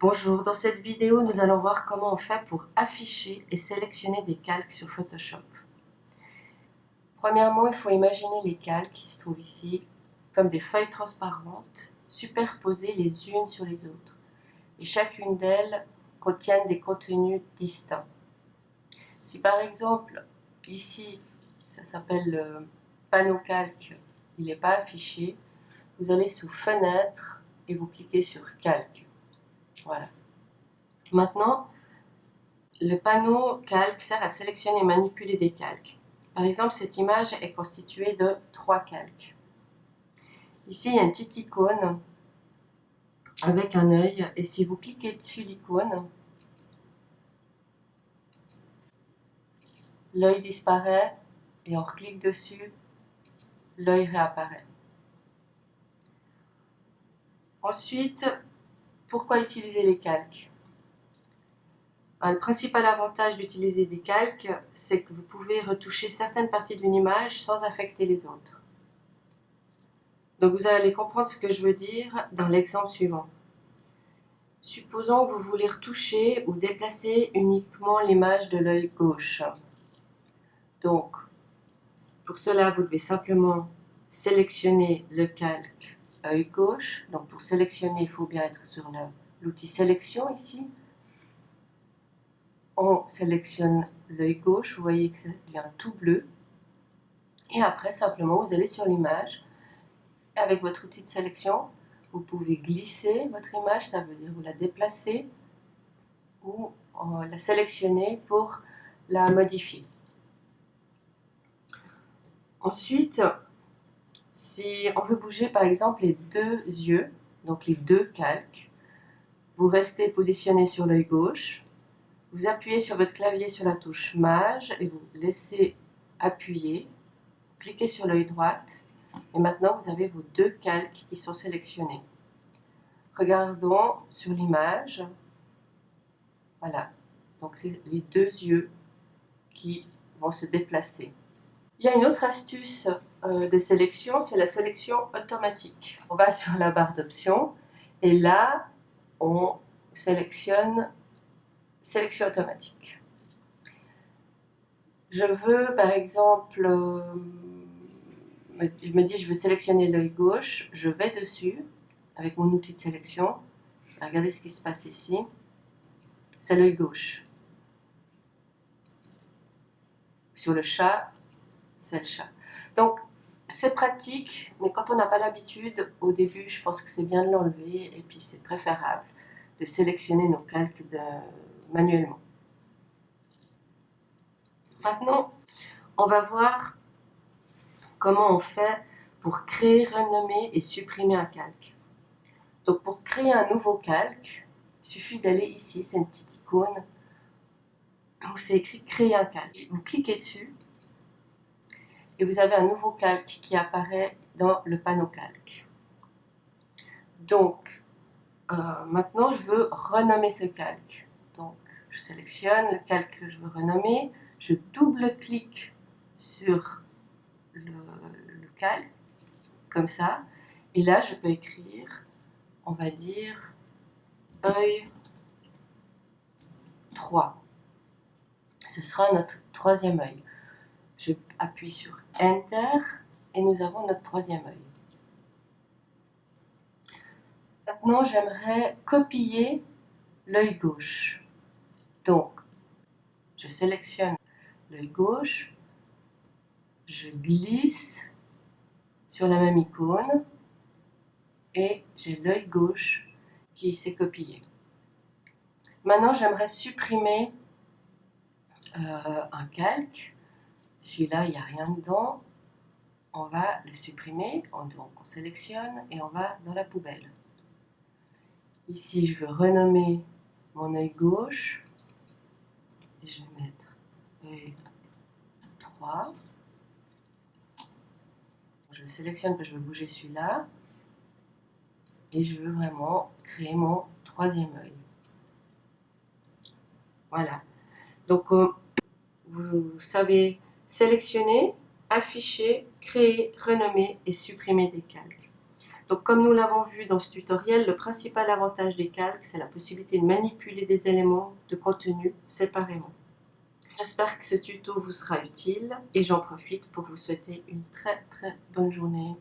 Bonjour, dans cette vidéo, nous allons voir comment on fait pour afficher et sélectionner des calques sur Photoshop. Premièrement, il faut imaginer les calques qui se trouvent ici comme des feuilles transparentes superposées les unes sur les autres. Et chacune d'elles contiennent des contenus distincts. Si par exemple, ici, ça s'appelle le panneau calque, il n'est pas affiché, vous allez sous Fenêtre et vous cliquez sur Calque. Voilà. Maintenant, le panneau calque sert à sélectionner et manipuler des calques. Par exemple, cette image est constituée de 3 calques. Ici, il y a une petite icône avec un œil, et si vous cliquez dessus l'icône, l'œil disparaît et on reclique dessus, l'œil réapparaît. Ensuite, pourquoi utiliser les calques? Le principal avantage d'utiliser des calques, c'est que vous pouvez retoucher certaines parties d'une image sans affecter les autres. Donc vous allez comprendre ce que je veux dire dans l'exemple suivant. Supposons que vous voulez retoucher ou déplacer uniquement l'image de l'œil gauche. Donc, pour cela, vous devez simplement sélectionner le calque œil gauche. Donc pour sélectionner, il faut bien être sur l'outil sélection ici. On sélectionne l'œil gauche, vous voyez que ça devient tout bleu. Et après, simplement, vous allez sur l'image. Avec votre outil de sélection, vous pouvez glisser votre image, ça veut dire vous la déplacer ou la sélectionner pour la modifier. Ensuite, si on veut bouger par exemple les deux yeux, donc les deux calques, vous restez positionné sur l'œil gauche, vous appuyez sur votre clavier sur la touche Maj et vous laissez appuyer, cliquez sur l'œil droit. Et maintenant, vous avez vos deux calques qui sont sélectionnés. Regardons sur l'image. Voilà. Donc, c'est les deux yeux qui vont se déplacer. Il y a une autre astuce de sélection, c'est la sélection automatique. On va sur la barre d'options et là, on sélectionne sélection automatique. Je veux, par exemple, je me dis je veux sélectionner l'œil gauche, je vais dessus avec mon outil de sélection. Regardez ce qui se passe ici, c'est l'œil gauche. Sur le chat, c'est le chat. Donc c'est pratique, mais quand on n'a pas l'habitude, au début je pense que c'est bien de l'enlever et puis c'est préférable de sélectionner nos calques manuellement. Maintenant, on va voir comment on fait pour créer, renommer et supprimer un calque. Donc pour créer un nouveau calque, il suffit d'aller ici, c'est une petite icône où c'est écrit créer un calque. Vous cliquez dessus et vous avez un nouveau calque qui apparaît dans le panneau calque. Donc maintenant je veux renommer ce calque. Donc je sélectionne le calque que je veux renommer, je double-clique sur le calque, comme ça, et là je peux écrire, on va dire, œil 3. Ce sera notre troisième œil. Je appuie sur Enter et nous avons notre troisième œil. Maintenant, j'aimerais copier l'œil gauche. Donc, je sélectionne l'œil gauche, je glisse sur la même icône et j'ai l'œil gauche qui s'est copié. Maintenant, j'aimerais supprimer un calque. Celui-là, il n'y a rien dedans. On va le supprimer. Donc, on sélectionne et on va dans la poubelle. Ici, je veux renommer mon œil gauche. Et je vais mettre œil 3. Je le sélectionne parce que je veux bouger celui-là. Et je veux vraiment créer mon troisième œil. Voilà. Donc, vous savez sélectionner, afficher, créer, renommer et supprimer des calques. Donc comme nous l'avons vu dans ce tutoriel, le principal avantage des calques, c'est la possibilité de manipuler des éléments de contenu séparément. J'espère que ce tuto vous sera utile et j'en profite pour vous souhaiter une très bonne journée.